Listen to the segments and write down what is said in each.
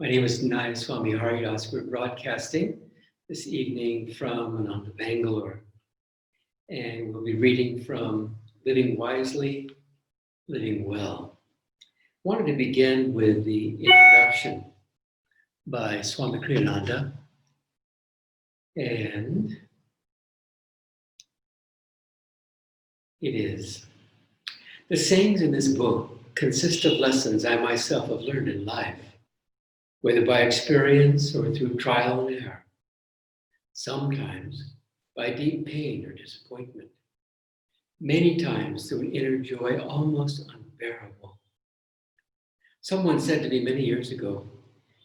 My name is Naya Swami Haridas. We're broadcasting this evening from Ananda, Bangalore. And we'll be reading from Living Wisely, Living Well. I wanted to begin with the introduction by Swami Kriyananda. And it is, the sayings in this book consist of lessons I myself have learned in life, whether by experience or through trial and error, sometimes by deep pain or disappointment, many times through an inner joy almost unbearable. Someone said to me many years ago,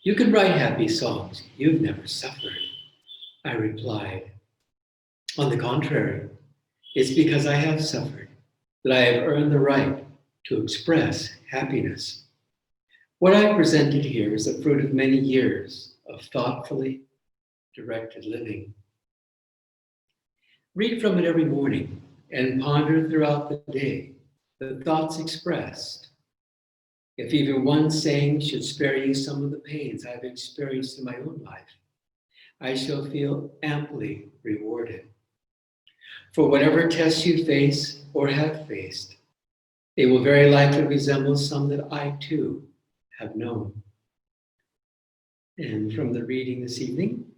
"You can write happy songs, you've never suffered." I replied, "On the contrary, it's because I have suffered that I have earned the right to express happiness." What I presented here is the fruit of many years of thoughtfully directed living. Read from it every morning and ponder throughout the day the thoughts expressed. If even one saying should spare you some of the pains I've experienced in my own life, I shall feel amply rewarded. For whatever tests you face or have faced, they will very likely resemble some that I too have known. And from the reading this evening,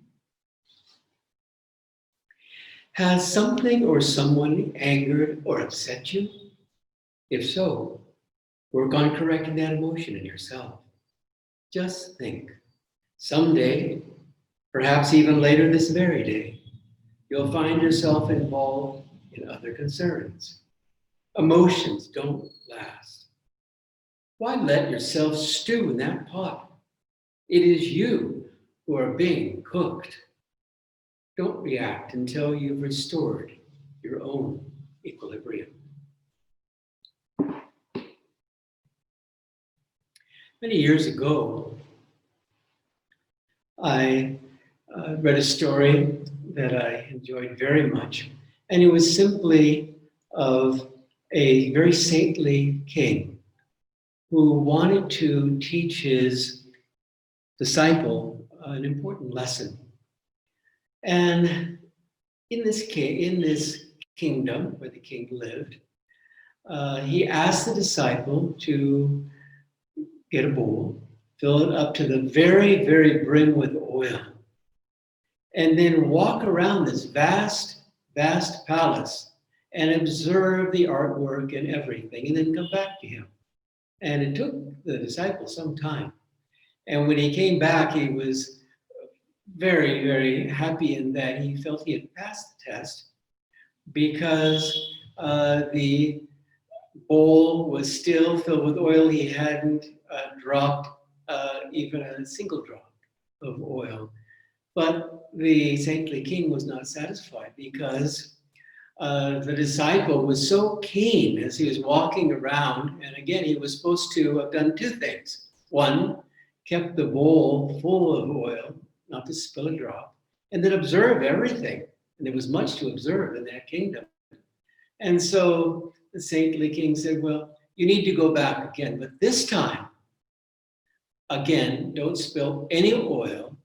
has something or someone angered or upset you? If so, work on correcting that emotion in yourself. Just think, someday, perhaps even later this very day, you'll find yourself involved in other concerns. Emotions don't last. Why let yourself stew in that pot? It is you who are being cooked. Don't react until you've restored your own equilibrium. Many years ago, I read a story that I enjoyed very much, and it was simply of a very saintly king who wanted to teach his disciple an important lesson. And in this kingdom where the king lived, he asked the disciple to get a bowl, fill it up to the very, very brim with oil, and then walk around this vast, vast palace and observe the artwork and everything, and then come back to him. And it took the disciple some time. And when he came back, he was very, very happy in that he felt he had passed the test because the bowl was still filled with oil. He hadn't dropped even a single drop of oil. But the saintly king was not satisfied because the disciple was so keen as he was walking around. And again, he was supposed to have done two things. One, kept the bowl full of oil, not to spill a drop, and then observe everything. And there was much to observe in that kingdom. And so the saintly king said, "Well, you need to go back again, but this time, again, don't spill any oil,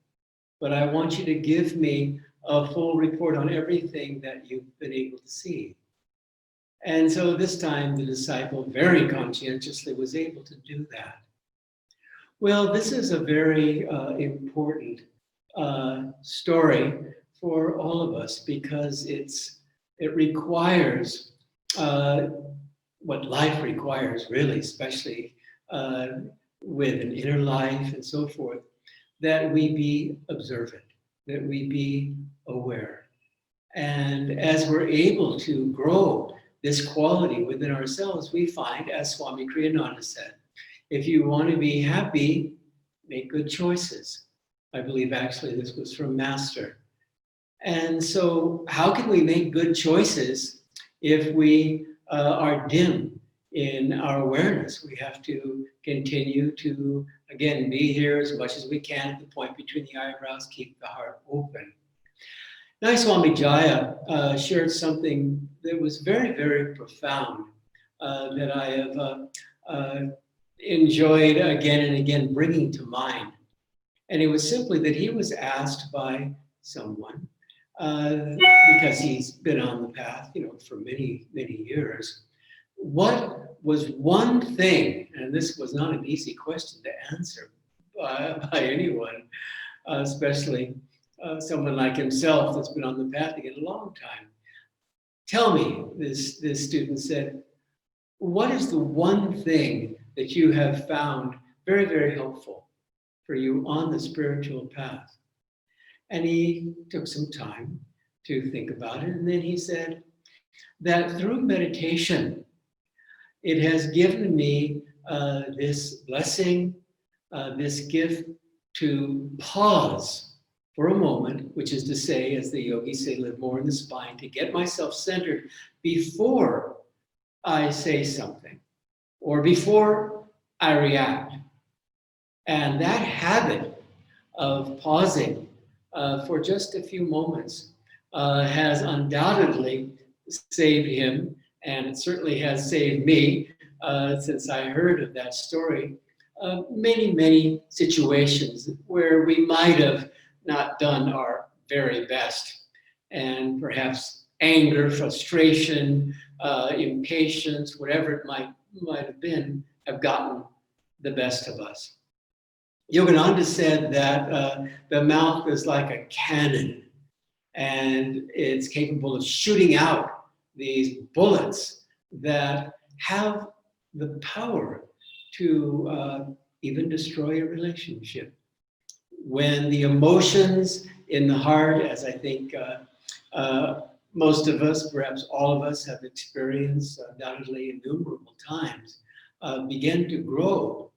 but I want you to give me a full report on everything that you've been able to see." And so this time the disciple very conscientiously was able to do that. Well, this is a very important story for all of us because it requires what life requires, really, especially with an inner life and so forth, that we be observant, that we be aware. And as we're able to grow this quality within ourselves, we find, as Swami Kriyananda said, if you want to be happy, make good choices. I believe actually this was from Master. And so how can we make good choices if we are dim in our awareness? We have to continue to, again, be here as much as we can at the point between the eyebrows, keep the heart open. Now, Swami Jaya shared something that was very, very profound that I have enjoyed again and again bringing to mind. And it was simply that he was asked by someone, uh, because he's been on the path, for many, many years. What was one thing, and this was not an easy question to answer by anyone, especially someone like himself that's been on the path again a long time. Tell me, this student said, what is the one thing that you have found very, very helpful for you on the spiritual path? And he took some time to think about it. And then he said that through meditation, it has given me this blessing, this gift to pause for a moment, which is to say, as the yogis say, live more in the spine, to get myself centered before I say something or before I react. And that habit of pausing for just a few moments has undoubtedly saved him, and it certainly has saved me since I heard of that story. Many, many situations where we might have not done our very best, and perhaps anger, frustration, impatience, whatever it might have been, have gotten the best of us. Yogananda said that the mouth is like a cannon, and it's capable of shooting out these bullets that have the power to even destroy a relationship. When the emotions in the heart, as I think most of us, perhaps all of us, have experienced undoubtedly innumerable times, begin to grow,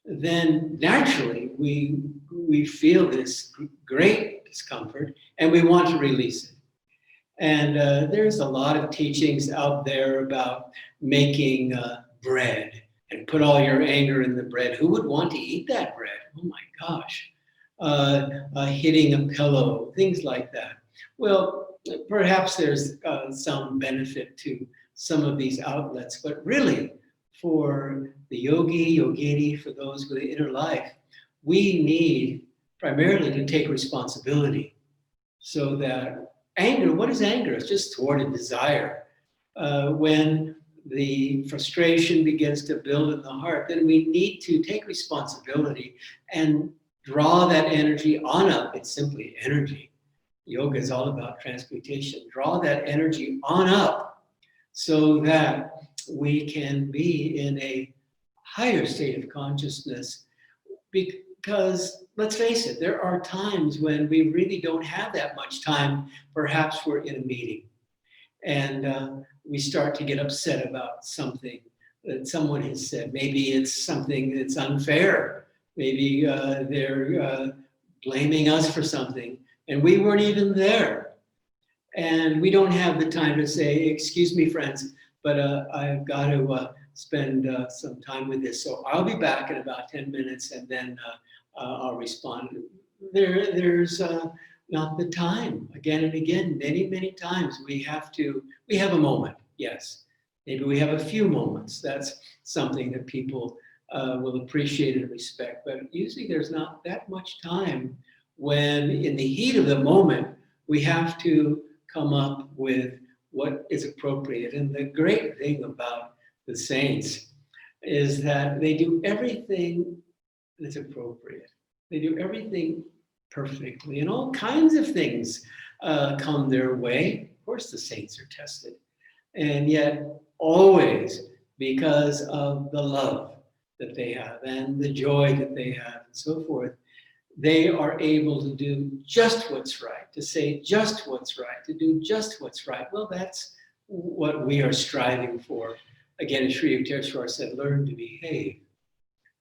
then naturally we feel this great discomfort and we want to release it. And there's a lot of teachings out there about making bread and put all your anger in the bread. Who would want to eat that bread? Oh my gosh. Hitting a pillow, things like that. Well, perhaps there's some benefit to some of these outlets, but really, for the yogi, yogini, for those with the inner life, we need primarily to take responsibility so that anger, what is anger? It's just thwarted desire. When the frustration begins to build in the heart, then we need to take responsibility and draw that energy on up. It's simply energy. Yoga is all about transmutation. Draw that energy on up so that we can be in a higher state of consciousness. Because let's face it, there are times when we really don't have that much time. Perhaps we're in a meeting and we start to get upset about something that someone has said. Maybe it's something that's unfair. Maybe they're blaming us for something and we weren't even there. And we don't have the time to say, excuse me, friends, but I've got to spend some time with this. So I'll be back in about 10 minutes and then I'll respond. There's not the time. Again and again, many, many times we have a moment, yes. Maybe we have a few moments. That's something that people will appreciate and respect. But usually there's not that much time when in the heat of the moment, we have to come up with what is appropriate. And the great thing about the saints is that they do everything that's appropriate. They do everything perfectly, and all kinds of things come their way. Of course, the saints are tested. And yet, always, because of the love that they have and the joy that they have and so forth, they are able to do just what's right, to say just what's right, to do just what's right. Well, that's what we are striving for. Again, Sri Yukteswar said, learn to behave.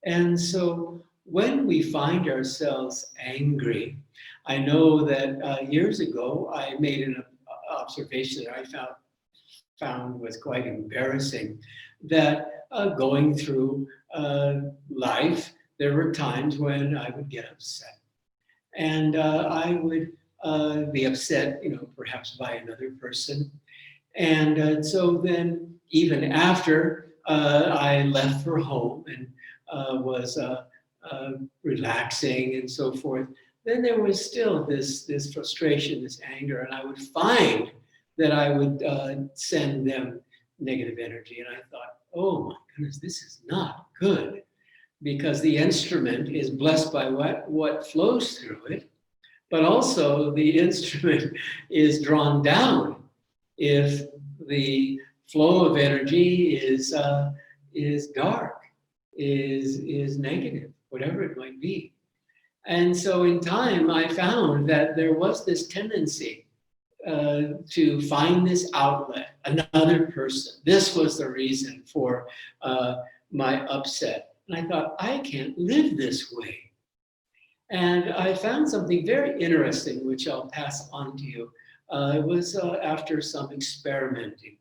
And so when we find ourselves angry, I know that years ago, I made an observation that I found was quite embarrassing, that going through life, there were times when I would get upset. And I would be upset, perhaps by another person. And so then, even after I left for home and was relaxing and so forth, then there was still this frustration, this anger, and I would find that I would send them negative energy. And I thought, oh my goodness, this is not good, because the instrument is blessed by what flows through it, but also the instrument is drawn down if the flow of energy is dark, is negative, whatever it might be. And so in time, I found that there was this tendency to find this outlet, another person. This was the reason for my upset. And I thought, I can't live this way. And I found something very interesting, which I'll pass on to you. It was after some experimenting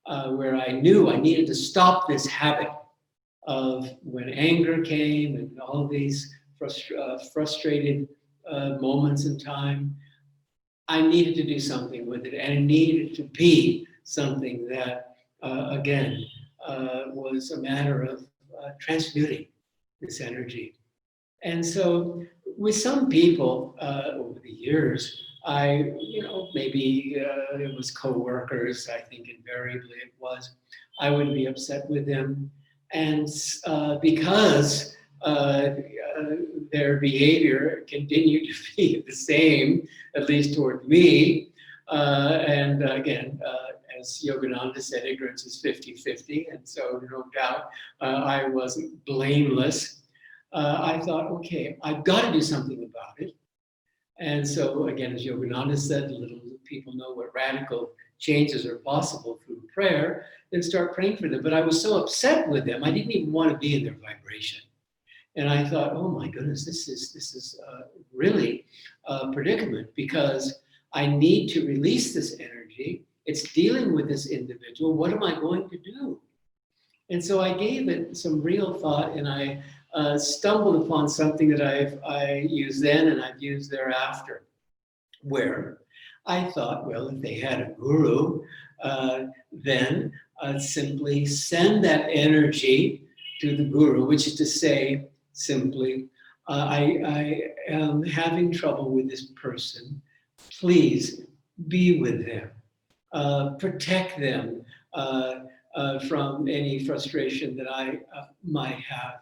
where I knew I needed to stop this habit of when anger came and all these frustrated moments in time, I needed to do something with it, and it needed to be something that, again, was a matter of transmuting this energy. And so with some people over the years, maybe it was coworkers, I think invariably it was, I would be upset with them. And because their behavior continued to be the same, at least toward me, and again, as Yogananda said, ignorance is 50-50, and so no doubt I wasn't blameless. I thought, okay, I've got to do something about it. And so again, as Yogananda said, little people know what radical changes are possible through prayer, then start praying for them. But I was so upset with them, I didn't even want to be in their vibration. And I thought, oh my goodness, this is really a predicament, because I need to release this energy. It's dealing with this individual. What am I going to do? And so I gave it some real thought, and I stumbled upon something that I used then and I've used thereafter, where I thought, well, if they had a guru, then simply send that energy to the guru, which is to say, simply, I am having trouble with this person. Please be with them, protect them from any frustration that I might have.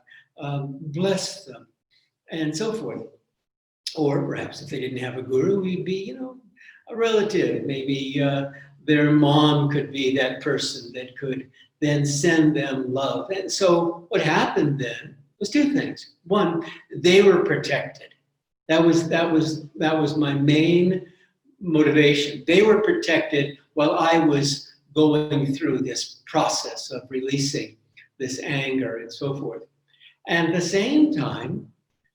Bless them, and so forth. Or perhaps if they didn't have a guru, we'd be, a relative. Maybe their mom could be that person that could then send them love. And so what happened then was two things. One, they were protected. That was my main motivation. They were protected while I was going through this process of releasing this anger and so forth. And at the same time,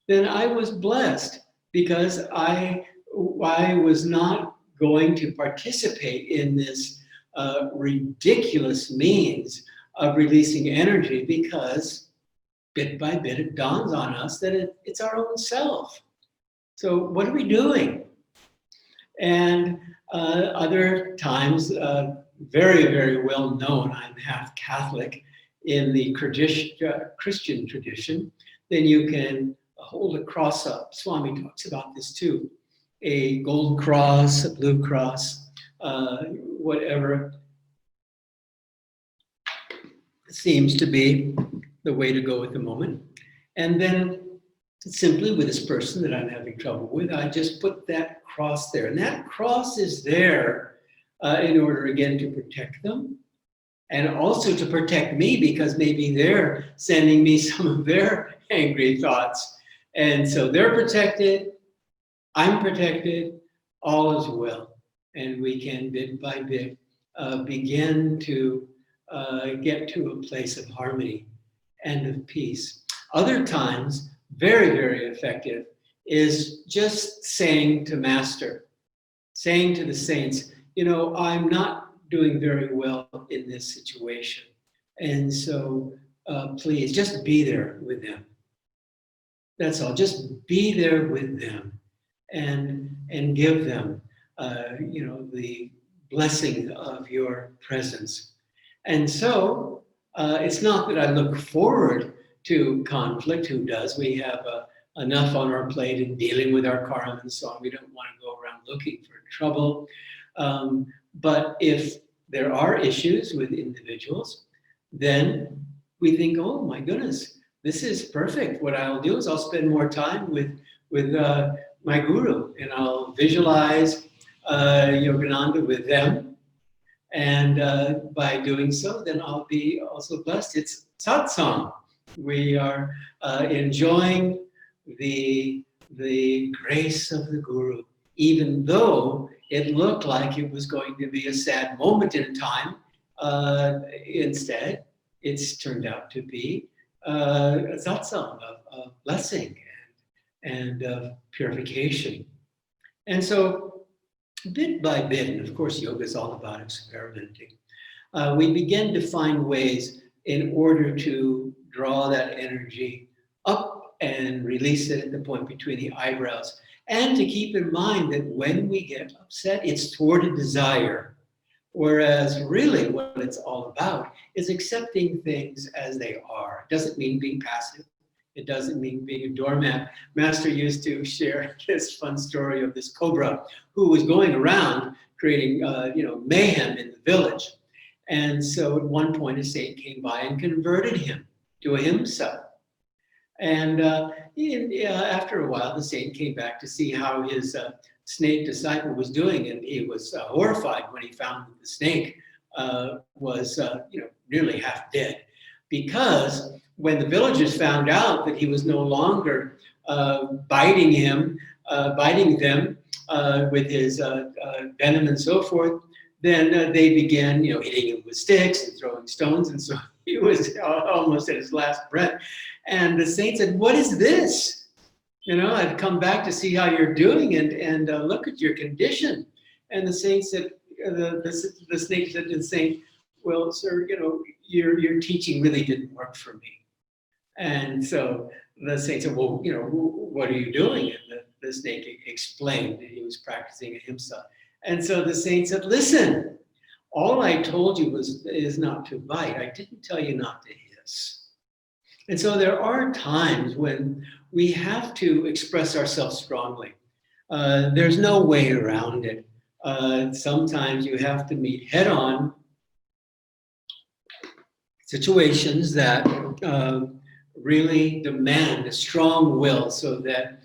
then I was blessed, because I was not going to participate in this ridiculous means of releasing energy, because bit by bit it dawns on us that it's our own self. So what are we doing? And other times, very, very well known, I'm half Catholic, in the Christian tradition, then you can hold a cross up. Swami talks about this too. A gold cross, a blue cross, whatever seems to be the way to go at the moment. And then simply with this person that I'm having trouble with, I just put that cross there. And that cross is there in order, again, to protect them, and also to protect me, because maybe they're sending me some of their angry thoughts. And so they're protected, I'm protected, all is well. And we can bit by bit begin to get to a place of harmony and of peace. Other times, very, very effective, is just saying to Master, saying to the saints, I'm not doing very well in this situation. And so please just be there with them. That's all. Just be there with them and give them, the blessing of your presence. And so it's not that I look forward to conflict. Who does? We have enough on our plate in dealing with our karma and so on. We don't want to go around looking for trouble. But if there are issues with individuals, then we think, oh my goodness, this is perfect. What I'll do is I'll spend more time with my guru, and I'll visualize Yogananda with them. And by doing so, then I'll be also blessed. It's satsang. We are enjoying the grace of the guru, even though it looked like it was going to be a sad moment in time. Instead, it's turned out to be a satsang of blessing and of purification. And so, bit by bit, and of course, yoga is all about experimenting, we begin to find ways in order to draw that energy up and release it at the point between the eyebrows. And to keep in mind that when we get upset, it's toward a desire. Whereas really what it's all about is accepting things as they are. It doesn't mean being passive. It doesn't mean being a doormat. Master used to share this fun story of this cobra who was going around creating mayhem in the village. And so at one point a saint came by and converted him to ahimsa. And after a while, the saint came back to see how his snake disciple was doing, and he was horrified when he found that the snake was nearly half dead. Because when the villagers found out that he was no longer biting them with his venom and so forth, then they began, hitting him with sticks and throwing stones, and so he was almost at his last breath. And the saint said, "What is this? I've come back to see how you're doing, and look at your condition." And the saint said, the snake said to the saint, "Well, sir, your teaching really didn't work for me." And so the saint said, "Well, what are you doing?" And the snake explained that he was practicing ahimsa. And so the saint said, "Listen, all I told you is not to bite. I didn't tell you not to hiss." And so there are times when we have to express ourselves strongly. There's no way around it. Sometimes you have to meet head-on situations that really demand a strong will, so that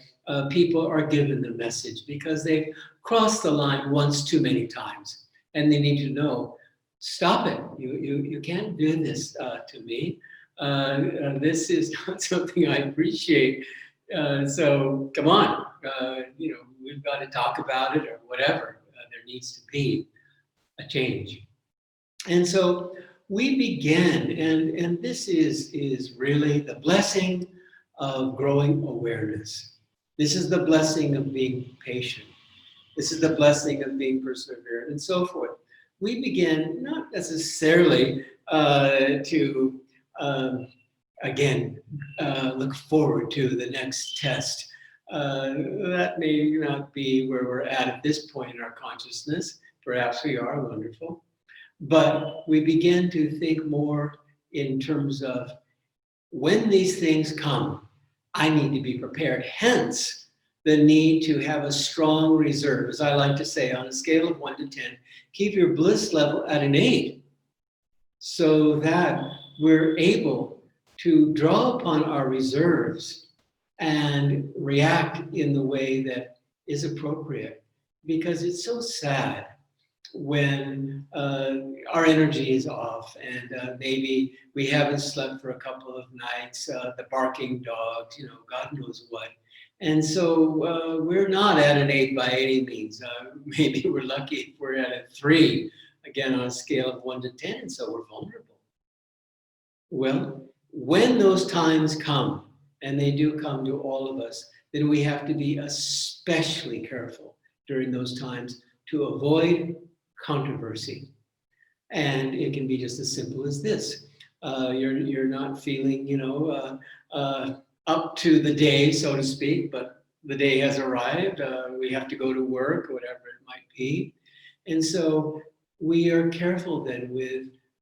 people are given the message, because they've crossed the line once too many times, and they need to know, stop it. You can't do this to me. This is not something I appreciate. So come on, we've got to talk about it or whatever. There needs to be a change. And so we begin, and this is really the blessing of growing awareness. This is the blessing of being patient. This is the blessing of being perseverant, and so forth. We begin not necessarily to look forward to the next test. That may not be where we're at this point in our consciousness. Perhaps we are wonderful. But we begin to think more in terms of, when these things come, I need to be prepared. Hence, the need to have a strong reserve. As I like to say, on a scale of 1 to 10, keep your bliss level at an 8, so that we're able to draw upon our reserves and react in the way that is appropriate. Because it's so sad when our energy is off, and maybe we haven't slept for a couple of nights, the barking dogs, God knows what. And so we're not at an 8 by any means. Maybe we're lucky if we're at a 3, again on a scale of 1 to 10, and so we're vulnerable. Well, when those times come, and they do come to all of us, then we have to be especially careful during those times to avoid controversy. And it can be just as simple as this. You're not feeling, up to the day, so to speak, but the day has arrived. We have to go to work, whatever it might be. And so we are careful then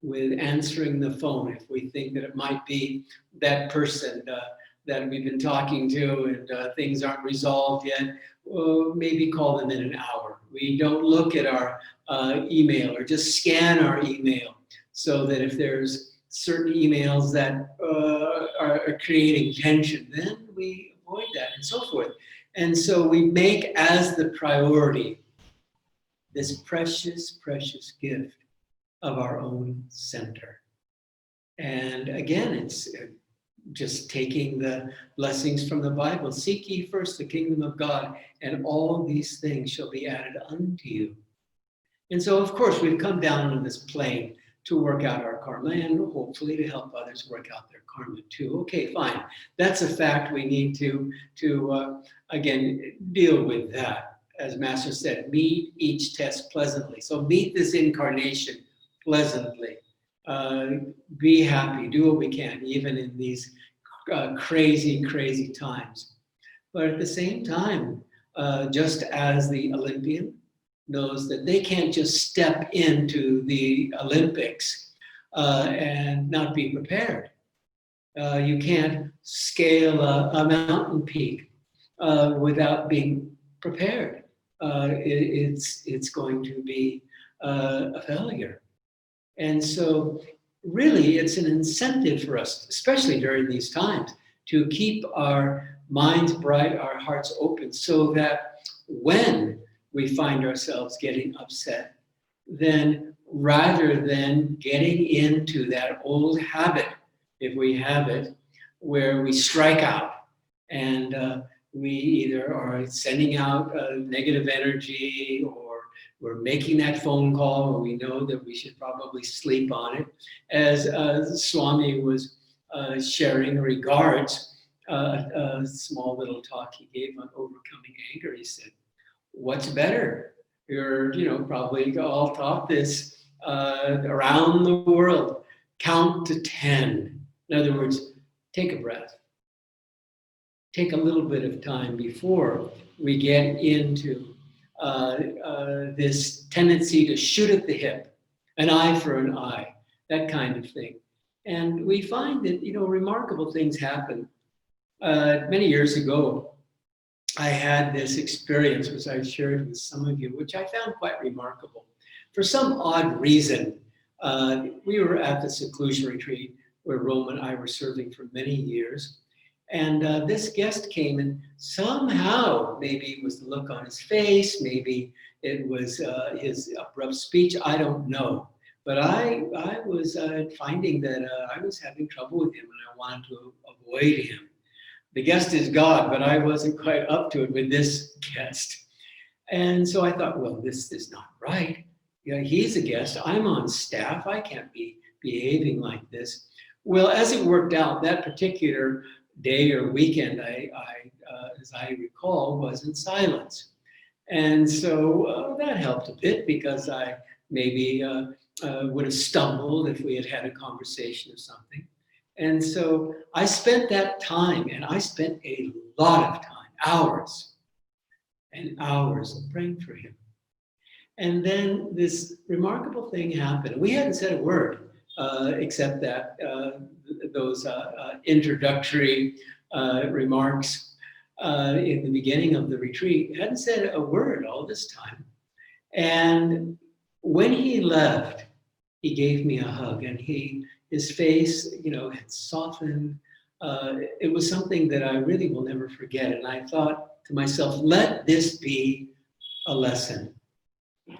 with answering the phone if we think that it might be that person that we've been talking to and things aren't resolved yet. Maybe call them in an hour. We don't look at our email or just scan our email, so that if there's certain emails that are creating tension, then we avoid that and so forth. And so we make as the priority this precious, precious gift of our own center. And again, it's just taking the blessings from the Bible. Seek ye first the kingdom of God, and all these things shall be added unto you. And so, of course, we've come down on this plane to work out our karma and hopefully to help others work out their karma too. Okay, fine. That's a fact. We need to again, deal with that. As Master said, meet each test pleasantly. So meet this incarnation pleasantly. Be happy, do what we can, even in these crazy, crazy times. But at the same time, just as the Olympian knows that they can't just step into the Olympics and not be prepared. You can't scale a mountain peak without being prepared. It's going to be a failure. And so really it's an incentive for us, especially during these times, to keep our minds bright, our hearts open, so that when we find ourselves getting upset, then rather than getting into that old habit, if we have it, where we strike out and we either are sending out negative energy, or we're making that phone call, or we know that we should probably sleep on it. As Swami was sharing regards a small little talk he gave on overcoming anger, he said, what's better? You're, probably all taught this around the world. Count to 10. In other words, take a breath. Take a little bit of time before we get into this tendency to shoot at the hip, an eye for an eye, that kind of thing. And we find that, remarkable things happen. Many years ago, I had this experience, which I've shared with some of you, which I found quite remarkable. For some odd reason, we were at the seclusion retreat where Rome and I were serving for many years. And this guest came, and somehow, maybe it was the look on his face, maybe it was his abrupt speech, I don't know. But I was finding that I was having trouble with him, and I wanted to avoid him. The guest is God, but I wasn't quite up to it with this guest. And so I thought, well, this is not right. He's a guest, I'm on staff, I can't be behaving like this. Well, as it worked out, that particular day or weekend, as I recall, was in silence. And so that helped a bit, because I maybe would have stumbled if we had had a conversation or something. And so I spent that time, and I spent a lot of time, hours and hours praying for him. And then this remarkable thing happened. We hadn't said a word except that those introductory remarks in the beginning of the retreat. He hadn't said a word all this time. And when he left, he gave me a hug, and his face, had softened. It was something that I really will never forget. And I thought to myself, let this be a lesson,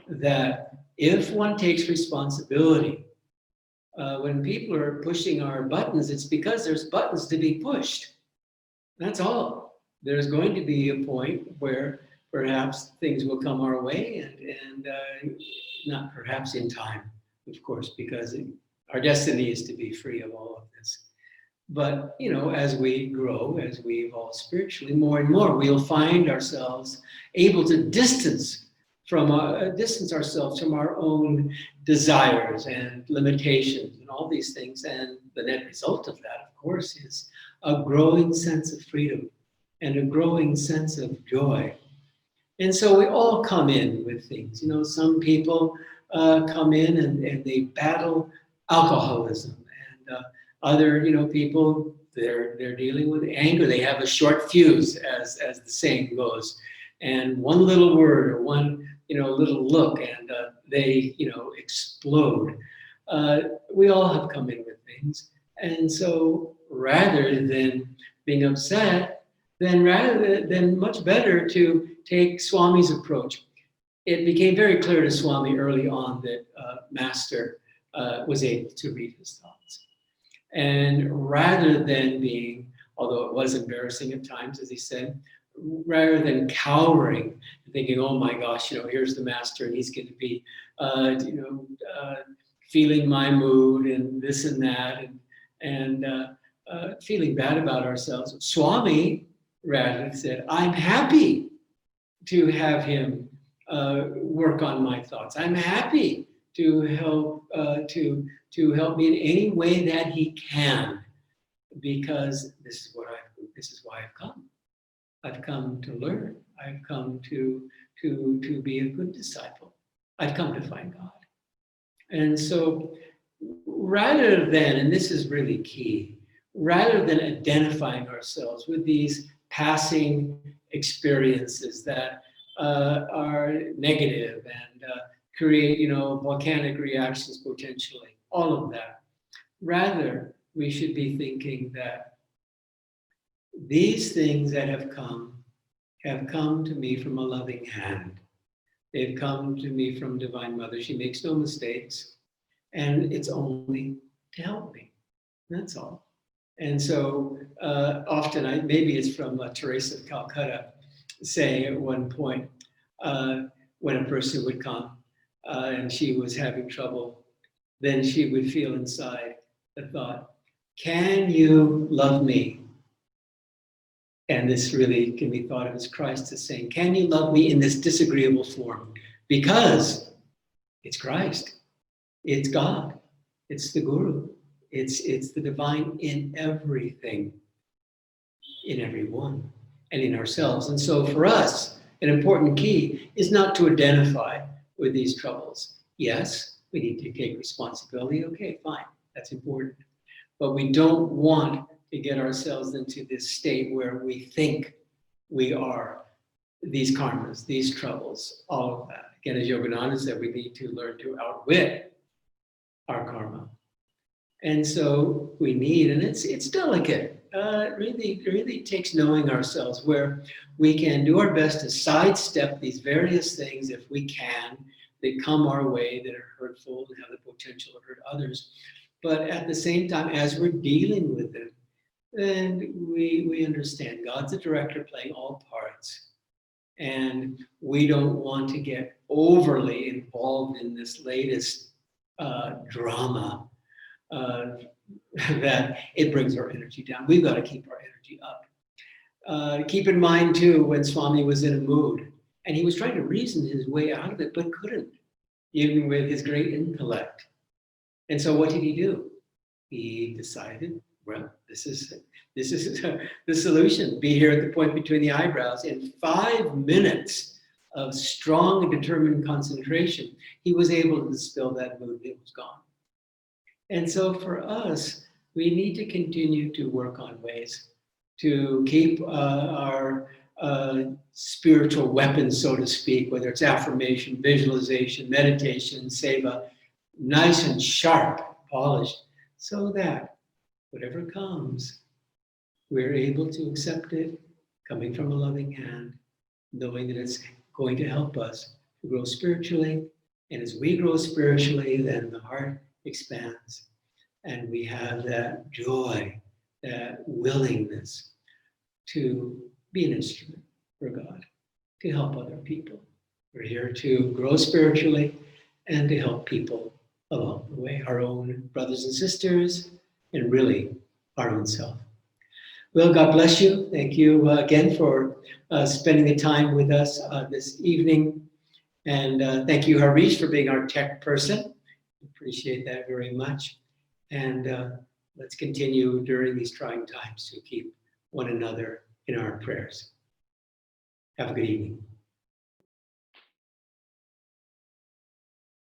that if one takes responsibility, when people are pushing our buttons, it's because there's buttons to be pushed. That's all. There's going to be a point where perhaps things will come our way, and not perhaps in time, of course, because our destiny is to be free of all of this. But, as we grow, as we evolve spiritually, more and more, we'll find ourselves able to distance ourselves from our own desires and limitations and all these things. And the net result of that, of course, is a growing sense of freedom and a growing sense of joy. And so we all come in with things. Some people come in and they battle alcoholism, and other, people, they're dealing with anger. They have a short fuse, as the saying goes, and one little word or one, little look, and they, explode. We all have come in with things, and so rather than being upset, then much better to take Swami's approach. It became very clear to Swami early on that Master was able to read his thoughts. And rather than being, although it was embarrassing at times, as he said, rather than cowering, thinking, oh my gosh, here's the Master and he's going to be, feeling my mood and this and that, and feeling bad about ourselves. Swami rather said, I'm happy to have him work on my thoughts. I'm happy to help to help me in any way that he can, because this is why I've come. I've come to learn. I've come to be a good disciple. I've come to find God. And so rather than, and this is really key, rather than identifying ourselves with these passing experiences that are negative and create, volcanic reactions potentially, all of that. Rather, we should be thinking that these things that have come to me from a loving hand. They've come to me from Divine Mother. She makes no mistakes, and it's only to help me. That's all. And so often, maybe it's from Teresa of Calcutta, saying at one point, when a person would come and she was having trouble, then she would feel inside the thought, can you love me? And this really can be thought of as Christ is saying, can you love me in this disagreeable form? Because it's Christ, it's God, it's the Guru, it's the divine in everything, in everyone, and in ourselves. And so for us, an important key is not to identify with these troubles. Yes, we need to take responsibility. Okay, fine, that's important. But we don't want to get ourselves into this state where we think we are these karmas, these troubles, all of that. Again, as Yogananda said, we need to learn to outwit our karma. And so we need, and it's delicate. It really takes knowing ourselves, where we can do our best to sidestep these various things if we can, that come our way that are hurtful and have the potential to hurt others. But at the same time, as we're dealing with them, then we understand God's the director playing all parts. And we don't want to get overly involved in this latest drama that it brings our energy down. We've got to keep our energy up. Keep in mind, too, when Swami was in a mood, and he was trying to reason his way out of it, but couldn't, even with his great intellect. And so what did he do? He decided, well, this is the solution. Be here at the point between the eyebrows. In 5 minutes of strong and determined concentration, he was able to dispel that mood. It was gone. And so for us, we need to continue to work on ways to keep our spiritual weapons, so to speak, whether it's affirmation, visualization, meditation, seva, nice and sharp, polished, so that whatever comes, we're able to accept it, coming from a loving hand, knowing that it's going to help us to grow spiritually. And as we grow spiritually, then the heart expands, and we have that joy, that willingness to be an instrument for God, to help other people. We're here to grow spiritually and to help people along the way, our own brothers and sisters, and really our own self. Well, God bless you. Thank you again for spending the time with us this evening. And thank you, Harish, for being our tech person. Appreciate that very much. And let's continue during these trying times to keep one another in our prayers. Have a good evening.